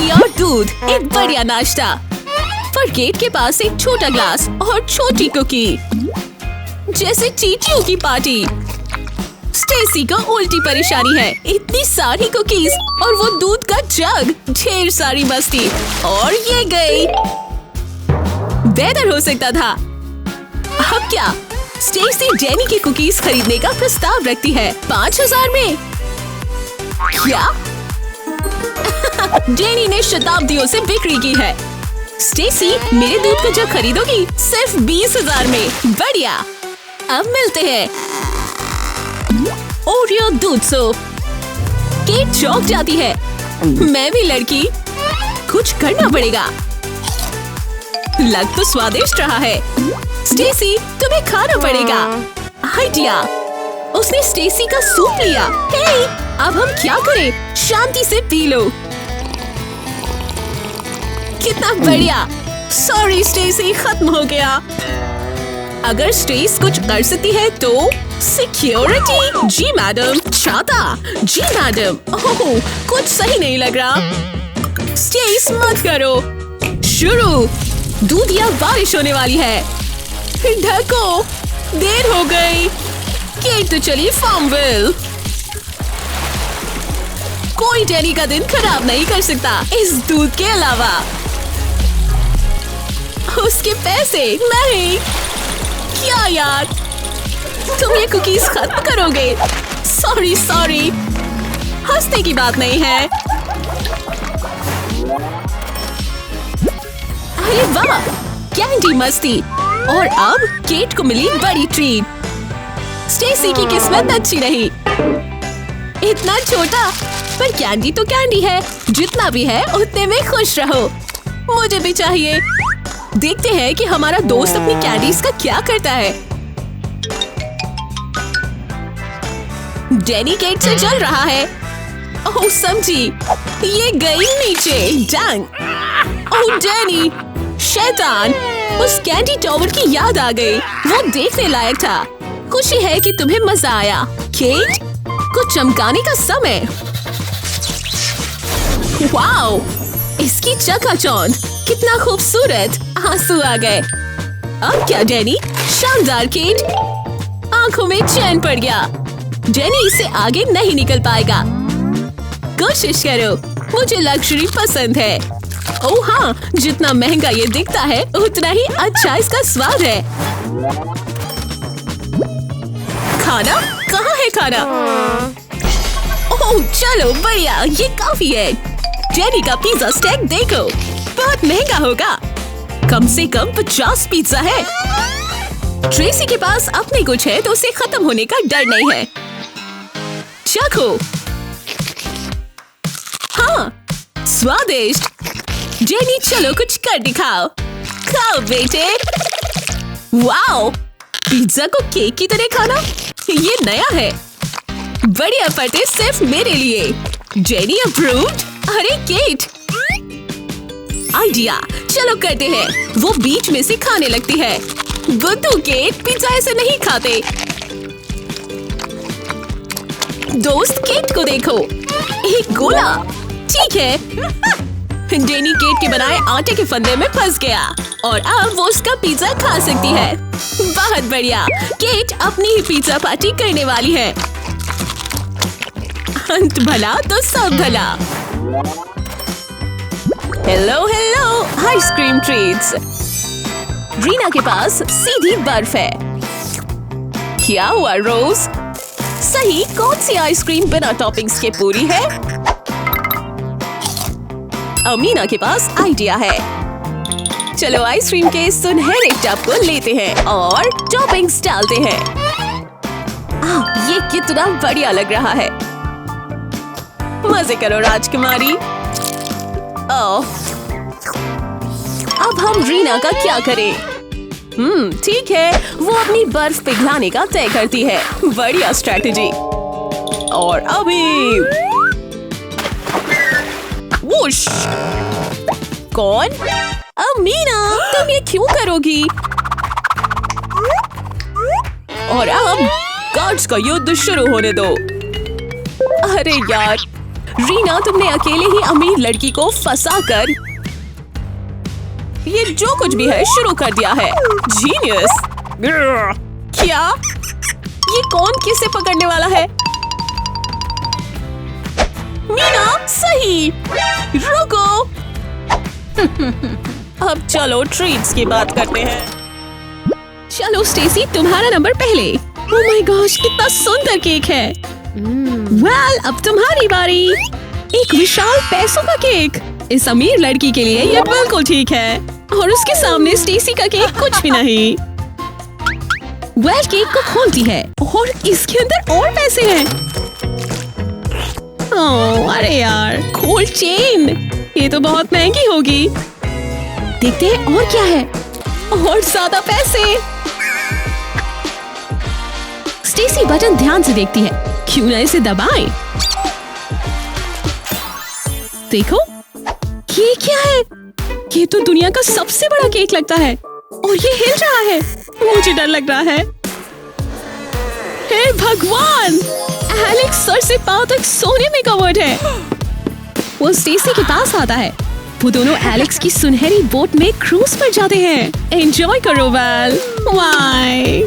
दही और दूध, एक बढ़िया नाश्ता। पर केट के पास एक छोटा ग्लास और छोटी कुकी, जैसे चींटियों की पार्टी। स्टेसी को उल्टी परेशानी है, इतनी सारी कुकीज और वो दूध का जग, ढेर सारी मस्ती, और ये गई। बेहतर हो सकता था। अब क्या? स्टेसी जेनी की कुकीज खरीदने का प्रस्ताव रखती है 5000 में। क्या? जेनी ने शताब्दियों से बिक्री की है। स्टेसी, मेरे दूध का जग खरीदोगी सिर्फ 20,000 में। बढ़िया। अब मिलते हैं। ओरियो दूध सूप। केट चौंक जाती है। मैं भी लड़की, कुछ करना पड़ेगा। लग तो स्वादिष्ट रहा है। स्टेसी, तुम्हें खाना पड़ेगा। आइडिया। उसने स्टेसी का सूप लिया। हे, अब हम क्या करें? शांति से पी लो। कितना बढ़िया। सॉरी स्टेसी, खत्म हो गया। अगर स्टेस कुछ कर सकती है तो सिक्योरिटी। जी मैडम। छाता। जी मैडम। ओह, कुछ सही नहीं लग रहा। स्टेस मत करो। शुरू। दूध या बारिश होने वाली है। ढको, देर हो गई। केट तो चली फार्मविल। कोई जेनी का दिन खराब नहीं कर सकता इस दूध के अलावा। उसके पैसे नहीं। क्या यार, तुम ये कुकीज खत्म करोगे? सॉरी, हंसने की बात नहीं है। अरे वाह, कैंडी मस्ती। और अब केट को मिली बड़ी ट्रीट। स्टेसी की किस्मत अच्छी नहीं। इतना छोटा, पर कैंडी तो कैंडी है। जितना भी है उतने में खुश रहो। मुझे भी चाहिए। देखते हैं कि हमारा दोस्त अपनी कैंडीज का क्या करता है। जेनी केट से चल रहा है। ओह समझी, ये गई नीचे। डैंग। ओह जेनी, शैतान। उस कैंडी टॉवर की याद आ गई। वो देखने लायक था। खुशी है कि तुम्हें मजा आया। केट को चमकाने का समय। वाओ, इसकी चकाचौंध, कितना खूबसूरत। आंसू आ गए। अब क्या जेनी? शानदार केट। आंखों में चैन पड़ गया। जेनी इससे आगे नहीं निकल पाएगा। कोशिश करो। मुझे लग्जरी पसंद है। ओह हाँ, जितना महंगा ये दिखता है उतना ही अच्छा इसका स्वाद है। खाना? कहाँ है खाना? ओह चलो बढ़िया, ये काफी है। जेनी का पिज्जा स्टेक देखो, बहुत महंगा होगा। कम से कम 50 पिज्जा है। ट्रेसी के पास अपने कुछ है तो उसे खत्म होने का डर नहीं है। चखो। हाँ, स्वादिष्ट। जेनी चलो कुछ कर दिखाओ। खाओ बेटे। वाओ, पिज्जा को केक की तरह खाना, ये नया है। बढ़िया फटे सिर्फ मेरे लिए। Jenny approved. अरे केट, आइडिया। चलो करते हैं। वो बीच में से खाने लगती है। बुद्धू केट, पिज्जा ऐसे नहीं खाते। दोस्त केट को देखो, एक गोला। ठीक है। जेनी केट के बनाए आटे के फंदे में फंस गया और अब वो उसका पिज्जा खा सकती है। बहुत बढ़िया। केट अपनी ही पिज्जा पार्टी करने वाली है। अंत भला तो सब भला। Hello, ice cream treats. रीना के पास सीधी बर्फ है। क्या हुआ रोज? सही, कौन सी आइसक्रीम बिना टॉपिंग्स के पूरी है? अमीना के पास आइडिया है। चलो आइसक्रीम के सुनहरे टब को लेते हैं और टॉपिंग्स डालते हैं। ये कितना बढ़िया लग रहा है। मजे करो राजकुमारी। अब हम रीना का क्या करें? ठीक है, वो अपनी बर्फ पिघलाने का तय करती है। बढ़िया स्ट्रैटेजी। और अभी वुश। कौन? अमीना, तुम ये क्यों करोगी? और अब गार्ड्स का युद्ध शुरू होने दो। अरे यार, रीना, तुमने अकेले ही अमीर लड़की को फंसाकर ये जो कुछ भी है शुरू कर दिया है। जीनियस। क्या ये कौन किसे पकड़ने वाला है? मीना, सही। रुको। अब चलो ट्रीट्स की बात करते हैं। चलो स्टेसी, तुम्हारा नंबर पहले। ओह माय गॉश, कितना सुंदर केक है। वेल, अब तुम्हारी बारी। एक विशाल पैसों का केक। इस अमीर लड़की के लिए ये बिल्कुल ठीक है, और उसके सामने स्टेसी का केक कुछ भी नहीं। वेल, केक को खोलती है और इसके अंदर और पैसे हैं। ओह, अरे यार, गोल्ड चेन। ये तो बहुत महंगी होगी। देखते हैं और क्या है। और ज्यादा पैसे। स्टेसी बटन ध्यान से देखती है। क्यों ना इसे दबाएं? देखो, ये क्या है? ये तो दुनिया का सबसे बड़ा केक लगता है, और ये हिल रहा है। मुझे डर लग रहा है। हे भगवान! एलेक्स सर से पांव तक सोने में कवर्ड है। वो स्टेसी के पास आता है। वो दोनों एलेक्स की सुनहरी बोट में क्रूज पर जाते हैं। एंजॉय करो वेल। वाई!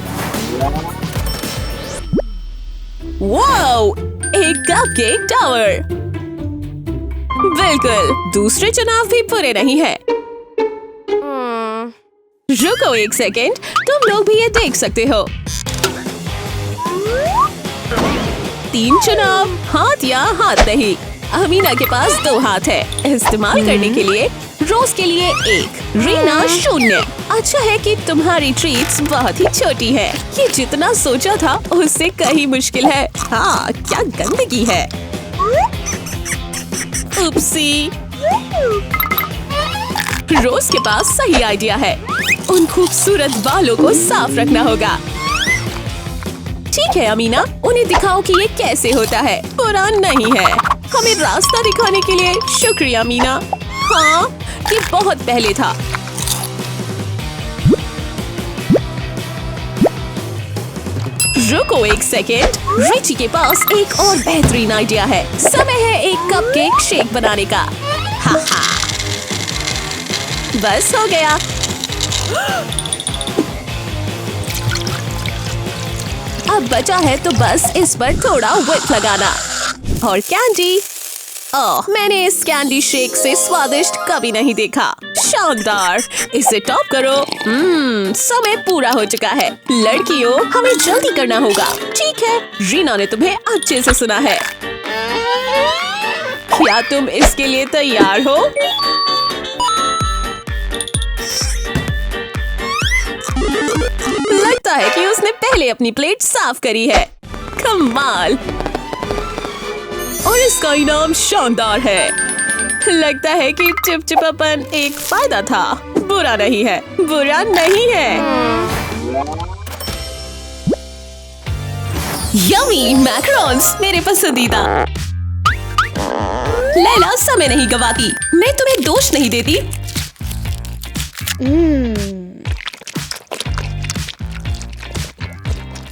वाओ! एक कपकेक टावर। बिल्कुल, दूसरे चुनाव भी बुरे नहीं है। रुको एक सेकेंड, तुम लोग भी ये देख सकते हो। 3 चुनाव, हाथ या हाथ नहीं। अमीना के पास 2 हाथ है। इस्तेमाल करने के लिए रोज के लिए 1, रीना 0। अच्छा है कि तुम्हारी ट्रीट्स बहुत ही छोटी है। ये जितना सोचा था उससे कहीं मुश्किल है। हाँ, क्या गंदगी है। उपसी। रोज के पास सही आइडिया है। उन खूबसूरत बालों को साफ रखना होगा। ठीक है अमीना, उन्हें दिखाओ कि ये कैसे होता है। बुरा नहीं है। हमें रास्ता दिखाने के लिए शुक्रिया मीना। हाँ, ये बहुत पहले था। रुको एक सेकेंड, रिची के पास एक और बेहतरीन आइडिया है। समय है एक कपकेक शेक बनाने का। हा हा। बस हो गया। अब बचा है तो बस इस पर थोड़ा व्हिप लगाना और कैंडी। ओह, मैंने इस कैंडी शेक से स्वादिष्ट कभी नहीं देखा। शानदार! इसे टॉप करो। समय पूरा हो चुका है। लड़कियों, हमें जल्दी करना होगा। ठीक है, रीना ने तुम्हें अच्छे से सुना है। क्या तुम इसके लिए तैयार हो? लगता है कि उसने पहले अपनी प्लेट साफ करी है। कमाल! और इसका इनाम शानदार है। लगता है कि चिपचिपापन एक फायदा था। बुरा नहीं है, बुरा नहीं है। यम्मी मैकरोन्स, मेरे पसंदीदा। लैला, समय नहीं गवाती। मैं तुम्हें दोष नहीं देती।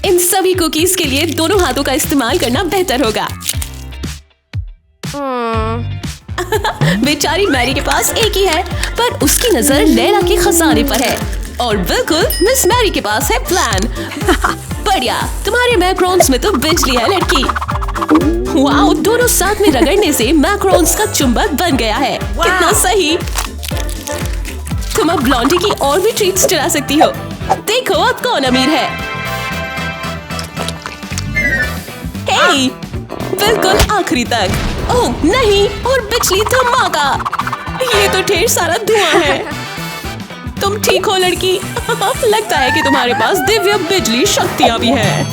इन सभी कुकीज के लिए दोनों हाथों का इस्तेमाल करना बेहतर होगा। बेचारी मैरी के पास एक ही है, पर उसकी नजर लैला के खजाने पर है। और बिल्कुल मिस मैरी के पास है प्लान। बढ़िया, तुम्हारे मैक्रोन्स में तो बिजली है लड़की। वाओ, दोनों साथ में रगड़ने से मैक्रोन्स का चुंबक बन गया है। कितना सही। तुम अब ब्लॉन्डी की और भी ट्रीट्स चला सकती हो। देखो अब कौन अमीर है। हे, बिल्कुल आखिरी तक। ओह नहीं, और बिजली धमाका। ये तो ढेर सारा धुआं है। तुम ठीक हो लड़की? लगता है कि तुम्हारे पास दिव्य बिजली शक्तियां भी हैं।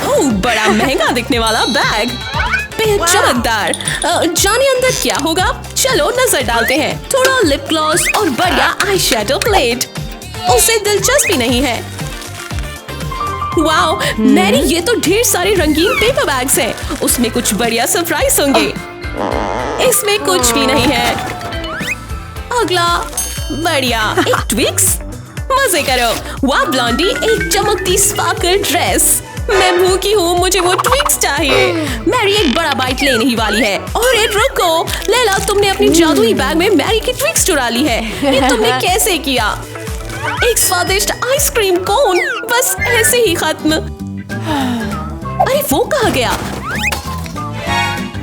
ओह, बड़ा महंगा दिखने वाला बैग। बेहद चमकदार। जाने अंदर क्या होगा? चलो नजर डालते हैं। थोड़ा लिप ग्लॉस और बढ़िया आई शेडो प्लेट। उसे दिलचस्पी नहीं है। वाओ, मैरी, ये तो ढेर सारे रंगीन पेपर बैग्स हैं। उसमें कुछ बढ़िया सरप्राइज होंगे। इसमें कुछ भी नहीं है। अगला, बढ़िया, एक ट्विक्स। मजे करो। वाह ब्लॉन्डी, एक चमकती स्पार्कल ड्रेस। मैं भूखी हूँ, मुझे वो ट्विक्स चाहिए। मैरी एक बड़ा बाइट लेने ही वाली है। अरे रुको लैला, तुमने अपनी जादुई बैग में मैरी की ट्विक्स चुरा ली है। ये तुमने कैसे किया? एक स्वादिष्ट आइसक्रीम कोन, बस ऐसे ही खत्म। अरे वो कहाँ गया?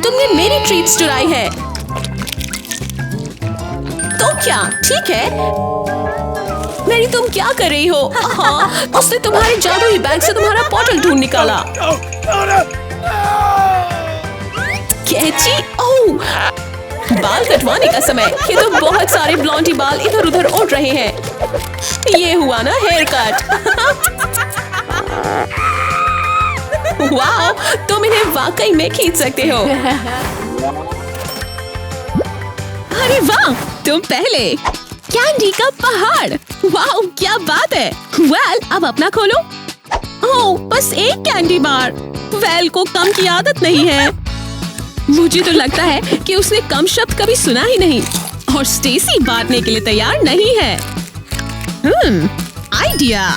तुमने मेरी ट्रीट्स चुराई है। तो क्या ठीक है? मैरी तुम क्या कर रही हो? हाँ, उसने तुम्हारे जादुई बैग से तुम्हारा बॉटल ढूंढ निकाला। कैची, ओह, बाल कटवाने का समय। ये तो बहुत सारे ब्लॉन्डी बाल इधर उधर उड़ रहे हैं। ये हुआ ना हेयर कट। वाह, तुम इन्हें वाकई में खींच सकते हो। अरे वाह, तुम पहले। कैंडी का पहाड़, वाह क्या बात है। वेल, अब अपना खोलो। ओह, बस एक कैंडी बार। वेल को कम की आदत नहीं है। मुझे तो लगता है कि उसने कम शब्द कभी सुना ही नहीं और स्टेसी बांटने के लिए तैयार नहीं है। आइडिया।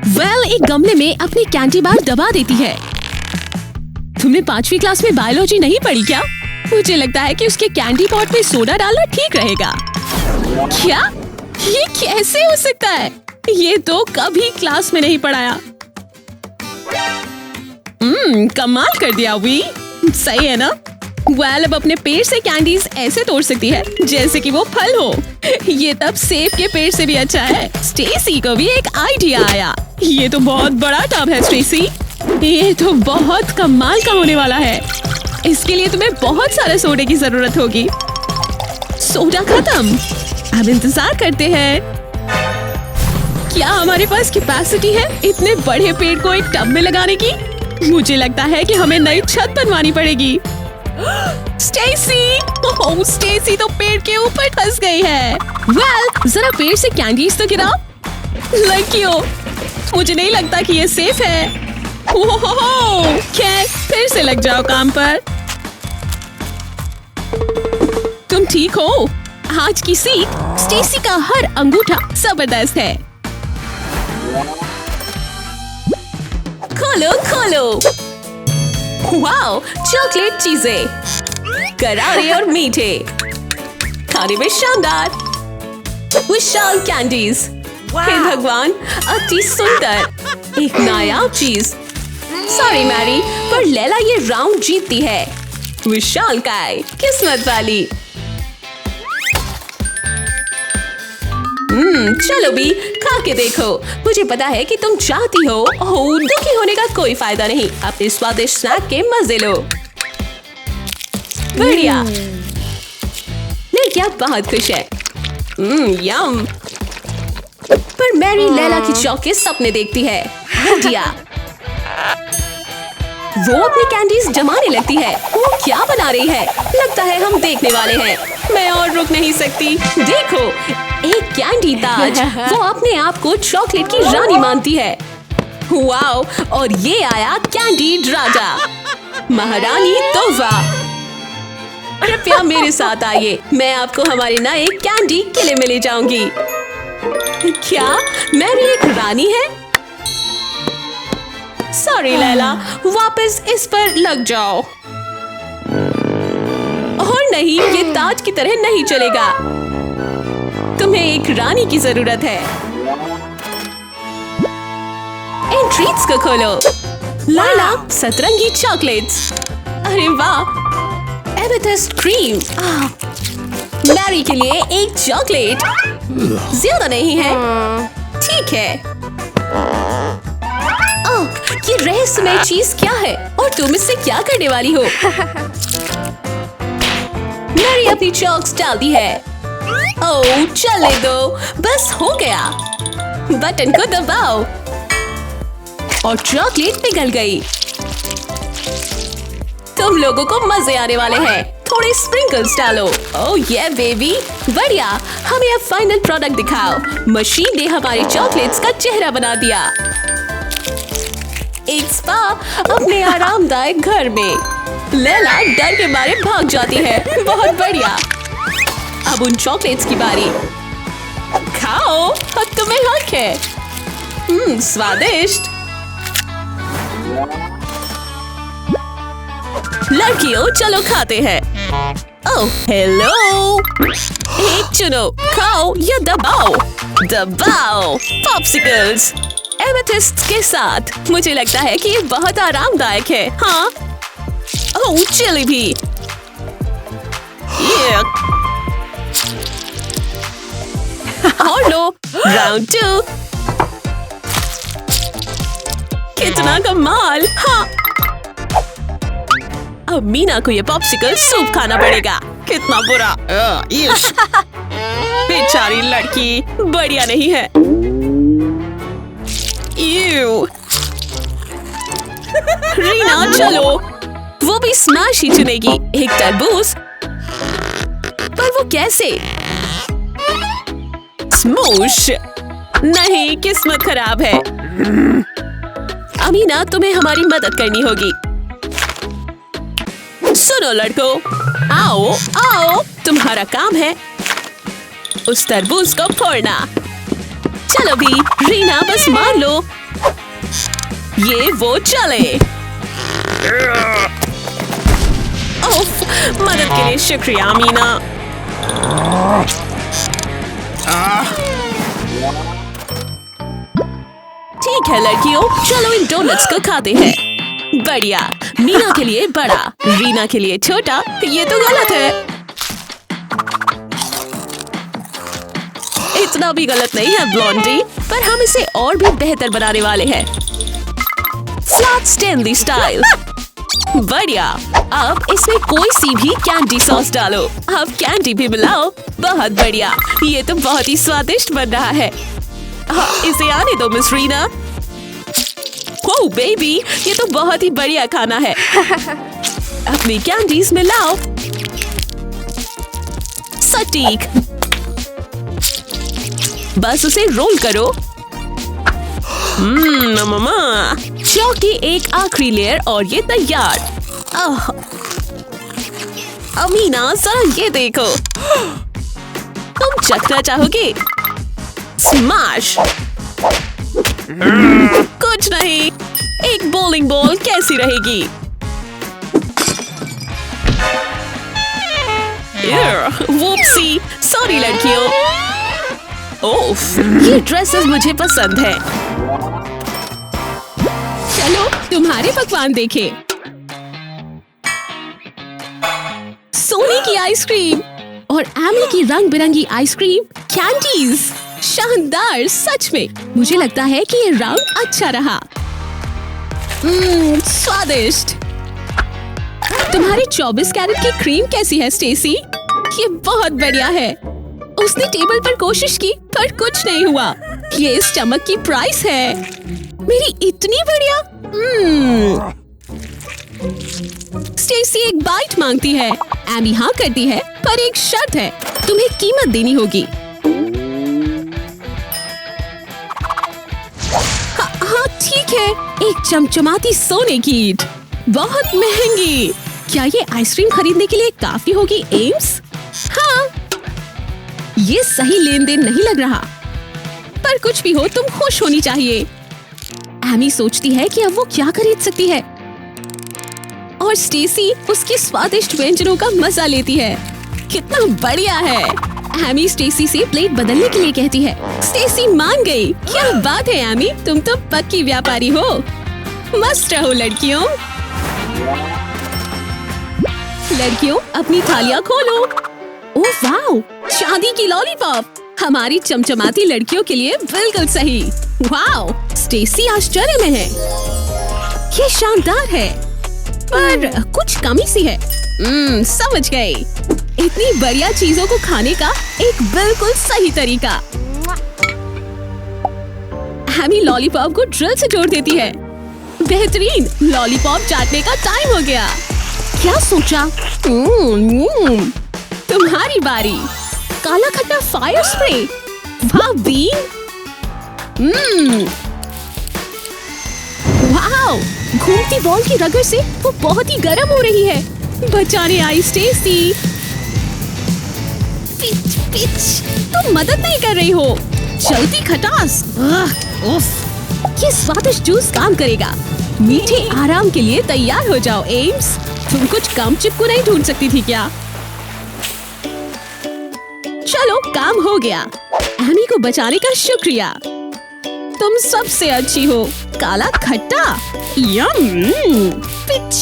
वेल, एक गमले में अपनी कैंडी बार दबा देती है। तुमने 5वीं क्लास में बायोलॉजी नहीं पढ़ी क्या? मुझे लगता है कि उसके कैंडी पॉट में सोडा डालना ठीक रहेगा। क्या? ये कैसे हो सकता है? ये तो कभी क्लास में नहीं पढ़ाया। कमाल कर दिया वी। सही है ना? वेल, अब अपने पेड़ से कैंडीज ऐसे तोड़ सकती है जैसे कि वो फल हो। ये तब सेब के पेड़ से भी अच्छा है। स्टेसी को भी एक आइडिया आया। ये तो बहुत बड़ा टब है स्टेसी। ये तो बहुत कमाल का होने वाला है। इसके लिए तुम्हें बहुत सारे सोडे की जरूरत होगी। सोडा खत्म। अब इंतजार करते हैं। क्या हमारे पास कैपेसिटी है इतने बड़े पेड़ को एक टब में लगाने की? मुझे लगता है कि हमें नई छत बनवानी पड़ेगी। स्टेसी! ओह, स्टेसी तो पेड़ के ऊपर फंस गई है। वेल, जरा पेड़ से कैंडीज तो गिराओ। लड़कियों, मुझे नहीं लगता कि ये सेफ है। ओहो, खैर, फिर से लग जाओ काम पर। तुम ठीक हो? आज की सीख, स्टेसी का हर अंगूठा जबरदस्त है। खोलो खोलो। वाओ, चॉकलेट चीजें, करारे और मीठे, खाने में शानदार, विशाल कैंडीज। हे भगवान, अति सुंदर, एक नायाब चीज। सॉरी मैरी, पर लैला ये राउंड जीतती है। विशाल काय, किस्मत वाली। चलो भी खा के देखो। मुझे पता है कि तुम चाहती हो। ओह, दुखी होने का कोई फायदा नहीं। अपने स्वादिष्ट स्नैक के मजे लो। बढ़िया। लड़कियां बहुत खुश है। यम। पर मैरी लैला की चौके सपने देखती है। आइडिया। वो अपनी कैंडीज जमाने लगती है। वो क्या बना रही है? लगता है हम देखने वाले हैं। मैं और रुक नहीं सकती। देखो, एक कैंडी ताज। वो अपने आप को चॉकलेट की रानी मानती है। वाओ, और ये आया कैंडी राजा, महारानी तोहफा। कृपया मेरे साथ आइए, मैं आपको हमारे नए कैंडी किले में ले जाऊंगी। क्या मैरी एक रानी है? सॉरी लैला, वापस इस पर लग जाओ। और नहीं, ये ताज की तरह नहीं चलेगा। तुम्हें एक रानी की जरूरत है। इन ट्रीट्स को खोलो। लैला, सतरंगी चॉकलेट्स। अरे वाह, एमेथिस्ट क्रीम। मैरी के लिए एक चॉकलेट। ज्यादा नहीं है? ठीक है। ओह, ये रहस्यमय चीज क्या है और तुम इससे क्या करने वाली हो? मैरी अपनी चॉक्स डाल दी है। ओह, चलने दो, बस हो गया। बटन को दबाओ और चॉकलेट पिघल गई। तुम लोगों को मजे आने वाले हैं। थोड़े स्प्रिंकल्स डालो। ओह ये बेबी, बढ़िया। हमें अब फाइनल प्रोडक्ट दिखाओ। मशीन ने हमारे चॉकलेट्स का चेहरा बना दिया। एक स्पा अपने आरामदायक घर में। लैला डर के मारे भाग जाती है। बहुत बढ़िया। अब उन चॉकलेट्स की बारी। खाओ, अब तुम्हें हक है। स्वादिष्ट। लड़कियों चलो खाते हैं। ओह हेलो, एक चुनो, खाओ या दबाओ। दबाओ पॉप्सिकल्स एमेथिस्ट के साथ। मुझे लगता है कि ये बहुत आरामदायक है। हाँ, ओह चिली भी। और लो राउंड 2। कितना कमाल। हाँ, अब मीना को ये पॉप्सिकल सूप खाना पड़ेगा। कितना बुरा। बेचारी लड़की, बढ़िया नहीं है। रीना चलो, वो भी स्मैश ही चुनेगी। एक तरबूज, पर वो कैसे? स्मूश। नहीं, किस्मत खराब है। अमीना, तुम्हें हमारी मदद करनी होगी। सुनो लड़कों, आओ आओ, तुम्हारा काम है उस तरबूज को फोड़ना। चलो भी, रीना बस मार लो। ये वो चले। ओफ, मदद के लिए शुक्रिया अमीना। ठीक है लड़कियों, चलो इन डोनट्स को खाते हैं। बढ़िया, मीना के लिए बड़ा, रीना के लिए छोटा। ये तो गलत है। इतना भी गलत नहीं है ब्लॉन्डी, पर हम इसे और भी बेहतर बनाने वाले हैं। Flat Stanley style. बढ़िया, अब इसमें कोई सी भी कैंडी सॉस डालो। अब कैंडी भी मिलाओ। बहुत बढ़िया, ये तो बहुत ही स्वादिष्ट बन रहा है। हाँ, इसे आने दो मिस रीना। ओह बेबी, ये तो बहुत ही बढ़िया खाना है। अपनी कैंडीज में लाओ। सटीक, बस उसे रोल करो। मम्मा, चॉक की एक आखिरी लेयर और ये तैयार। अमीना जरा ये देखो। तुम चखना चाहोगे? स्मैश। कुछ नहीं, एक बॉलिंग बॉल कैसी रहेगी? वूप्सी, सॉरी लड़कियों। ओफ, ये ड्रेसेस मुझे पसंद है। चलो तुम्हारे पकवान देखें। सोने की आइसक्रीम और एमी की रंग बिरंगी आइसक्रीम, कैंडीज। शानदार, सच में मुझे लगता है कि ये राउंड अच्छा रहा। स्वादिष्ट। तुम्हारी 24 कैरेट की क्रीम कैसी है स्टेसी? ये बहुत बढ़िया है। उसने टेबल पर कोशिश की पर कुछ नहीं हुआ। ये इस चमक की प्राइस है। मेरी इतनी बढ़िया। स्टेसी एक बाइट मांगती है। एमी हाँ करती है, पर एक शर्त है, तुम्हें कीमत देनी होगी। हाँ ठीक है, एक चमचमाती सोने की ईंट, बहुत महंगी। क्या ये आइसक्रीम खरीदने के लिए काफी होगी एम्स? हाँ, ये सही लेन देन नहीं लग रहा, पर कुछ भी हो तुम खुश होनी चाहिए। एमी सोचती है कि अब वो क्या खरीद सकती है, और स्टेसी उसके स्वादिष्ट व्यंजनों का मजा लेती है। कितना बढ़िया है। एमी स्टेसी से प्लेट बदलने के लिए कहती है। स्टेसी मान गई। क्या बात है एमी, तुम तो पक्की व्यापारी हो। मस्त रहो लड़कियों। लड़कियों, अपनी थालियां खोलो। ओह वाओ, चांदी की लॉलीपॉप। हमारी चमचमाती लड़कियों के लिए बिल्कुल सही। वाओ, स्टेसी आश्चर्य में है। ये शानदार है, पर कुछ कमी सी है। समझ गई। इतनी बढ़िया चीजों को खाने का एक बिल्कुल सही तरीका। एमी लॉलीपॉप को ड्रिल से जोड़ देती है। बेहतरीन, लॉलीपॉप चाटने का टाइम हो गया। क्या सोचा? तुम्हारी बारी। काला खट्टा फायर स्प्रे। वाह बीन। वाओ, घूमती बॉल की रगड़ से वो बहुत ही गर्म हो रही है। बचाने आई स्टेसी। पिच पिच, तुम मदद नहीं कर रही हो। जल्दी खटास। उफ, ये स्वादिष्ट जूस काम करेगा। मीठे आराम के लिए तैयार हो जाओ एम्स। तुम कुछ कम चिपकू नहीं ढूंढ सकती थी क्या? चलो काम हो गया। एमी को बचाने का शुक्रिया। तुम सबसे अच्छी हो। काला खट्टा, यम, पिच।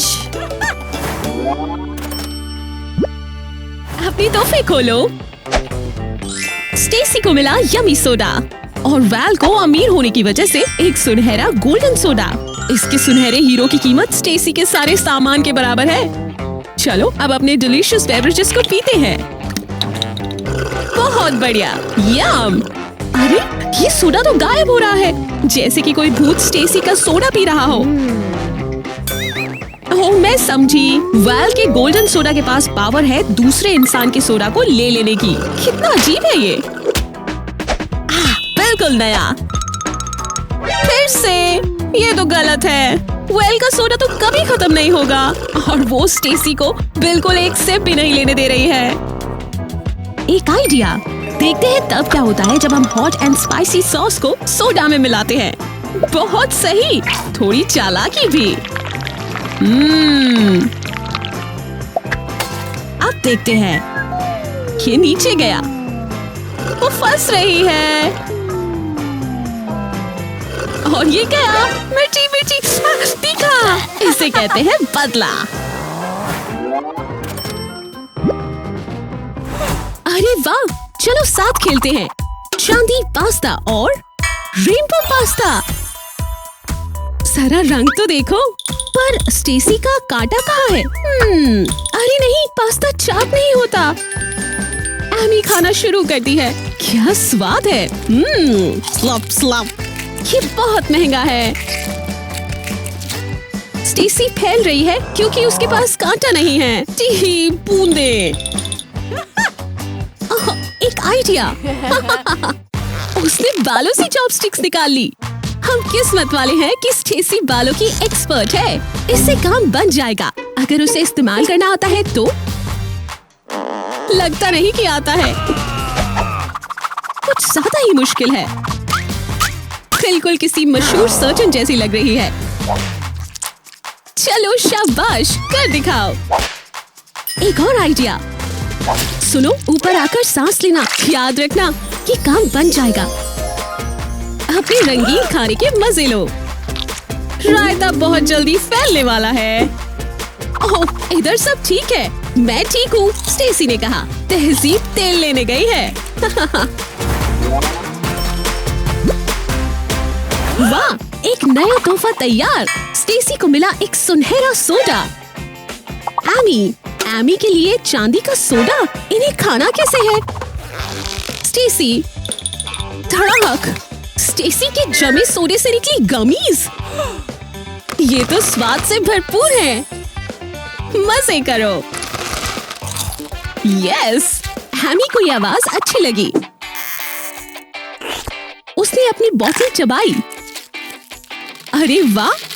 अपनी तोहफे खोलो। स्टेसी को मिला यमी सोडा और वैल को अमीर होने की वजह से एक सुनहरा गोल्डन सोडा। इसके सुनहरे हीरो की कीमत स्टेसी के सारे सामान के बराबर है। चलो अब अपने डिलीशियस बेवरेजेस को पीते हैं। बहुत बढ़िया, यम। अरे ये सोडा तो गायब हो रहा है, जैसे कि कोई भूत स्टेसी का सोडा पी रहा हो। ओह मैं समझी, वैल के गोल्डन सोडा के पास पावर है दूसरे इंसान के सोडा को ले लेने की। कितना अजीब है ये। बिल्कुल नया। फिर से, ये तो गलत है। वेल का सोडा तो कभी खत्म नहीं होगा और वो स्टेसी को बिल्कुल एक सिप भी नहीं लेने दे रही है। एक आइडिया, देखते हैं तब क्या होता है जब हम हॉट एंड स्पाइसी सॉस को सोडा में मिलाते हैं। बहुत सही, थोड़ी चालाकी भी। अब देखते हैं। ये नीचे गया, वो फंस रही है। और ये क्या? मिर्ची मिर्ची, तीखा। इसे कहते हैं बदला। अरे वाह, चलो साथ खेलते हैं। चांदी पास्ता और रेनबो पास्ता। सारा रंग तो देखो, पर स्टेसी का कांटा कहाँ है? अरे नहीं, पास्ता चाट नहीं होता। एमी खाना शुरू करती है। क्या स्वाद है। स्लप स्लप। ये बहुत महंगा है। स्टेसी फैल रही है क्योंकि उसके पास कांटा नहीं है। बूंदे। एक आइडिया। उसने बालों से चॉपस्टिक्स निकाल ली। हम किस्मत वाले हैं कि स्टेसी बालों की एक्सपर्ट है। इससे काम बन जाएगा अगर उसे इस्तेमाल करना आता है तो। लगता नहीं कि आता है। कुछ ज्यादा ही मुश्किल है। बिल्कुल किसी मशहूर सर्जन जैसी लग रही है। चलो शाबाश, कर दिखाओ। एक और आइडिया। सुनो, ऊपर आकर सांस लेना। याद रखना कि काम बन जाएगा। अपने रंगीन खाने के मजे लो। रायता बहुत जल्दी फैलने वाला है। ओह, इधर सब ठीक है। मैं ठीक हूँ, स्टेसी ने कहा। तहजीब तेल लेने गई है। वाह, एक नया तोहफा तैयार। स्टेसी को मिला एक सुनहरा सोडा। एमी के लिए चांदी का सोडा। इन्हें खाना कैसे है? स्टेसी, धड़ाक। स्टेसी के जमे सोडे से निकली गमीज। ये तो स्वाद से भरपूर है। मजे करो। यस, एमी को ये आवाज अच्छी लगी। उसने अपनी बोतल चबाई। अरे वाह,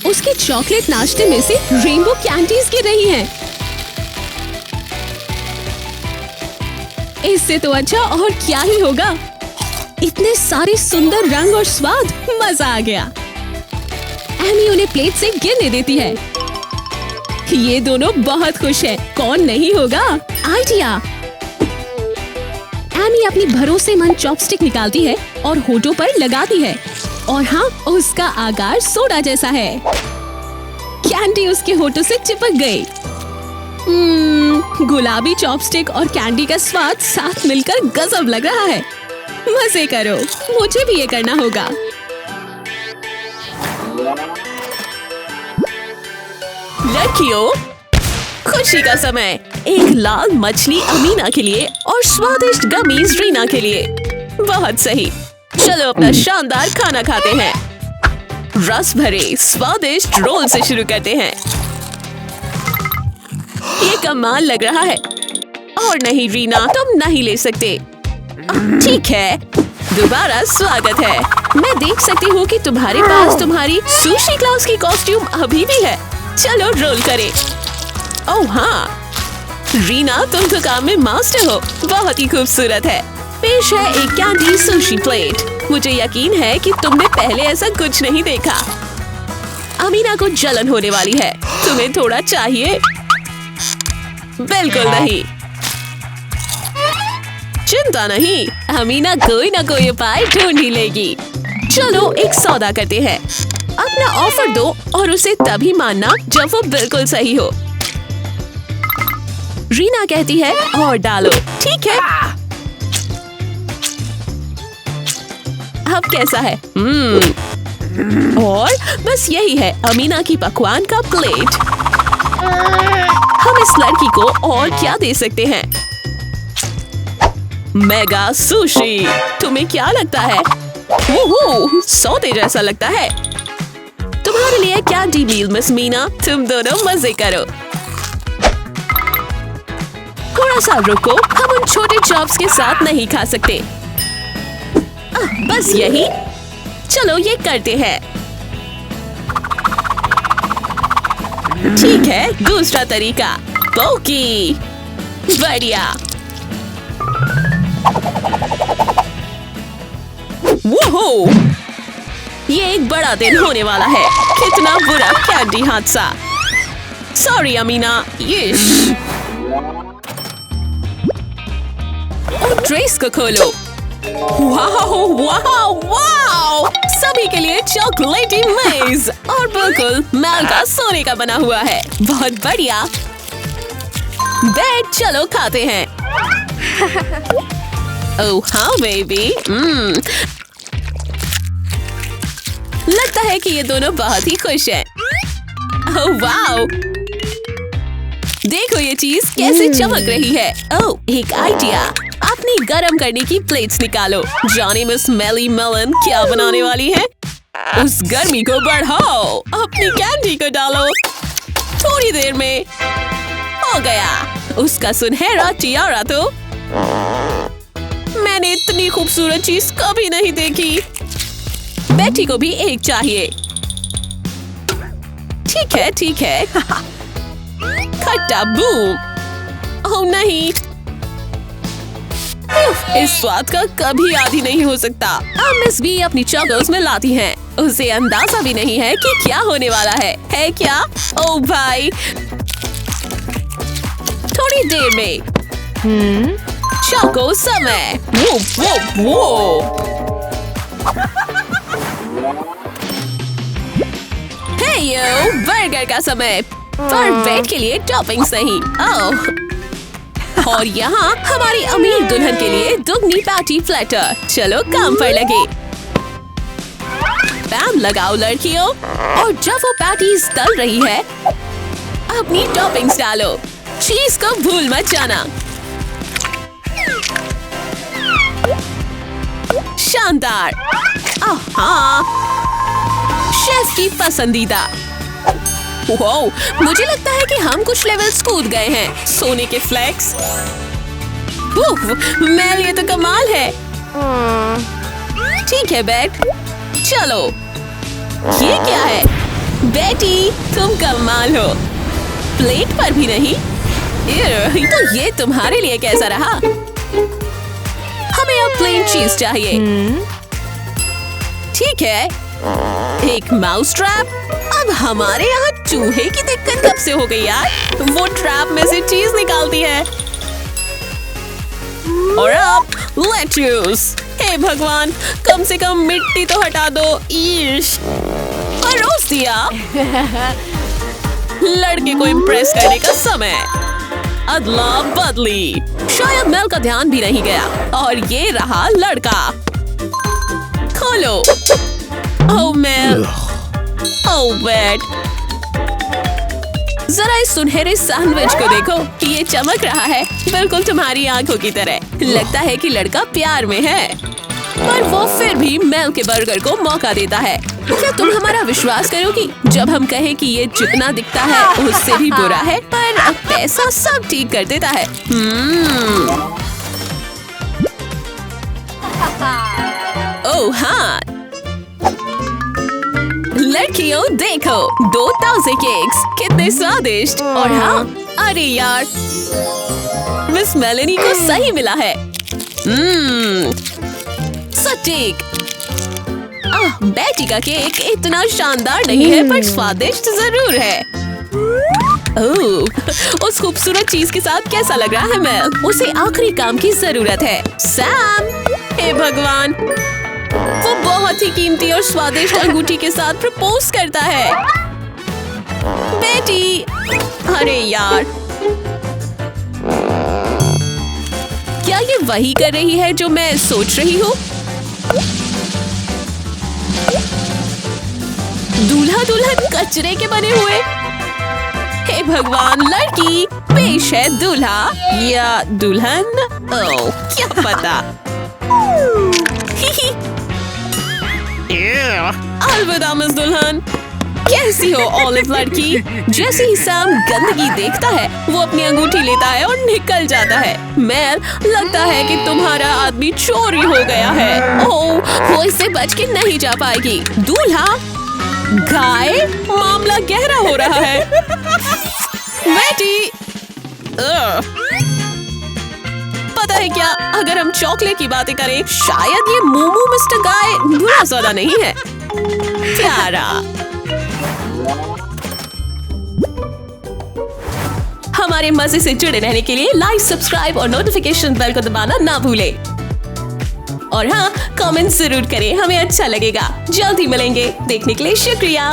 उसके चॉकलेट नाश्ते में से रेनबो कैंडीज गिर रही हैं। इससे तो अच्छा और क्या ही होगा। इतने सारे सुंदर रंग और स्वाद, मजा आ गया। एमी उन्हें प्लेट से गिरने देती है। ये दोनों बहुत खुश है। कौन नहीं होगा? आइडिया। एमी अपनी भरोसेमंद चॉपस्टिक निकालती है और होठों पर लगाती है। और हाँ, उसका आकार सोडा जैसा है। कैंडी उसके होठों से चिपक गई। गुलाबी चॉपस्टिक और कैंडी का स्वाद साथ मिलकर गजब लग रहा है। मजे करो, मुझे भी ये करना होगा। लड़कियों, खुशी का समय। एक लाल मछली अमीना के लिए और स्वादिष्ट गमीज रीना के लिए। बहुत सही। चलो अपना शानदार खाना खाते हैं। रस भरे स्वादिष्ट रोल से शुरू करते हैं। ये कमाल लग रहा है। और नहीं रीना, तुम नहीं ले सकते। ठीक है, दोबारा स्वागत है। मैं देख सकती हूँ कि तुम्हारे पास तुम्हारी सुशी क्लास की कॉस्ट्यूम अभी भी है। चलो रोल करें। ओह हाँ, रीना तुम तो काम में मास्टर हो। बहुत ही खूबसूरत है। पेश है एक कैंडी सुशी प्लेट। मुझे यकीन है कि तुमने पहले ऐसा कुछ नहीं देखा। अमीना को जलन होने वाली है। तुम्हें थोड़ा चाहिए? बिल्कुल नहीं। चिंता नहीं, अमीना कोई ना कोई उपाय ढूंढ ही लेगी। चलो एक सौदा करते हैं। अपना ऑफर दो और उसे तभी मानना जब वो बिल्कुल सही हो। रीना कहती है और डालो। ठीक है। अब कैसा है? और बस यही है अमीना की पकवान का प्लेट। हम इस लड़की को और क्या दे सकते हैं? Mega sushi. तुम्हें क्या लगता है? ओहो, सौदे जैसा लगता है। तुम्हारे लिए कैंडी मील मिस मीना। तुम दोनों मजे करो। थोड़ा सा रुको, हम उन छोटे चॉप्स के साथ नहीं खा सकते। बस यही। चलो ये करते हैं। ठीक है, दूसरा तरीका पोकी। बढ़िया। वो ये एक बड़ा दिन होने वाला है। कितना बुरा कैंडी हादसा। सॉरी अमीना। यश। ड्रेस को खोलो। वाओ वाओ वाओ, सभी के लिए चॉकलेटी मेज और बिल्कुल मेल का सोने का बना हुआ है। बहुत बढ़िया। बैठ, चलो खाते हैं। ओह हाँ बेबी। लगता है कि ये दोनों बहुत ही खुश हैं। ओह वाओ, देखो ये चीज कैसे चमक रही है। ओह एक आइडिया, अपनी गरम करने की प्लेट्स निकालो। जॉनी मिस मेली मेलन क्या बनाने वाली है? उस गर्मी को बढ़ाओ। अपनी कैंडी को डालो। थोड़ी देर में हो गया उसका सुनहरा टियारा। तो मैंने इतनी खूबसूरत चीज कभी नहीं देखी। बेटी को भी एक चाहिए। ठीक है ठीक है। खट्टा बूम। ओह नहीं, इस स्वाद का कभी आदी नहीं हो सकता। अब मिस बी अपनी चॉकलेट्स में लाती हैं। उसे अंदाजा भी नहीं है कि क्या होने वाला है क्या? ओह भाई, थोड़ी देर में चॉको समय। वो वो वो हे यो, बर्गर का समय। पर ब्रेड के लिए टॉपिंग्स नहीं। ओह, और यहाँ हमारी अमीर दुल्हन के लिए दुगनी पैटी प्लेटर। चलो काम पर लगे। पैन लगाओ लड़कियों, और जब वो पैटीज तल रही है अपनी टॉपिंग्स डालो। चीज को भूल मत जाना। शानदार। हाँ, शेफ की पसंदीदा। वाओ, मुझे लगता है कि हम कुछ लेवल्स कूद गए हैं। सोने के फ्लेक्स। मेल, ये तो कमाल है। ठीक है बेट, चलो। ये क्या है? बेटी तुम कमाल हो। प्लेट पर भी नहीं। तो ये तुम्हारे लिए कैसा रहा? हमें अब प्लेन चीज चाहिए। ठीक है, एक माउस ट्रैप। अब हमारे यहाँ चूहे की दिक्कत कब से हो गई यार? वो ट्रैप में से चीज निकालती है। और अब लेट्यूस। हे भगवान, कम से कम मिट्टी तो हटा दो। ईश, परोस दिया। लड़के को इम्प्रेस करने का समय। अदला बदली। शायद मेल का ध्यान भी नहीं गया। और ये रहा लड़का। खोलो। ओह मेल। ओह बेट, जरा इस सुनहरे सैंडविच को देखो। ये चमक रहा है बिल्कुल तुम्हारी आंखों की तरह। लगता है कि लड़का प्यार में है, पर वो फिर भी मेल के बर्गर को मौका देता है। क्या तुम हमारा विश्वास करोगी जब हम कहें कि ये जितना दिखता है उससे भी बुरा है, पर पैसा सब ठीक कर देता है। ओह हाँ, लड़कियों देखो, 2 ताजे केक्स, कितने स्वादिष्ट। और हाँ, अरे यार, मिस मेलेनी को सही मिला है। सटीक। बेटी का केक इतना शानदार नहीं है पर स्वादिष्ट जरूर है। ओह, उस खूबसूरत चीज के साथ कैसा लग रहा है मैं? उसे आखिरी काम की जरूरत है। सैम, हे भगवान, वो बहुत ही कीमती और स्वादिष्ट अंगूठी के साथ प्रपोज करता है। बेटी, अरे यार, क्या ये वही कर रही है जो मैं सोच रही हूँ? दूल्हा दुल्हन कचरे के बने हुए। हे भगवान, लड़की पेश है दूल्हा या दुल्हन? ओह, क्या पता। अलविदा मिस दुल्हन। कैसी हो ऑलिव लड़की? जैसे ही सैम गंदगी देखता है वो अपनी अंगूठी लेता है और निकल जाता है। मेल, लगता है कि तुम्हारा आदमी चोरी हो गया है। ओह, वो इससे बच के नहीं जा पाएगी। दूल्हा, गाय, मामला गहरा हो रहा है। बेटी, पता है क्या, अगर हम चॉकलेट की बातें करें शायद ये मोमो मिस्टर गाय बुरा सौदा नहीं है। प्यारा। हमारे मजे से जुड़े रहने के लिए लाइक, सब्सक्राइब और नोटिफिकेशन बेल को दबाना ना भूलें। और हाँ, कमेंट जरूर करें, हमें अच्छा लगेगा। जल्द ही मिलेंगे। देखने के लिए शुक्रिया।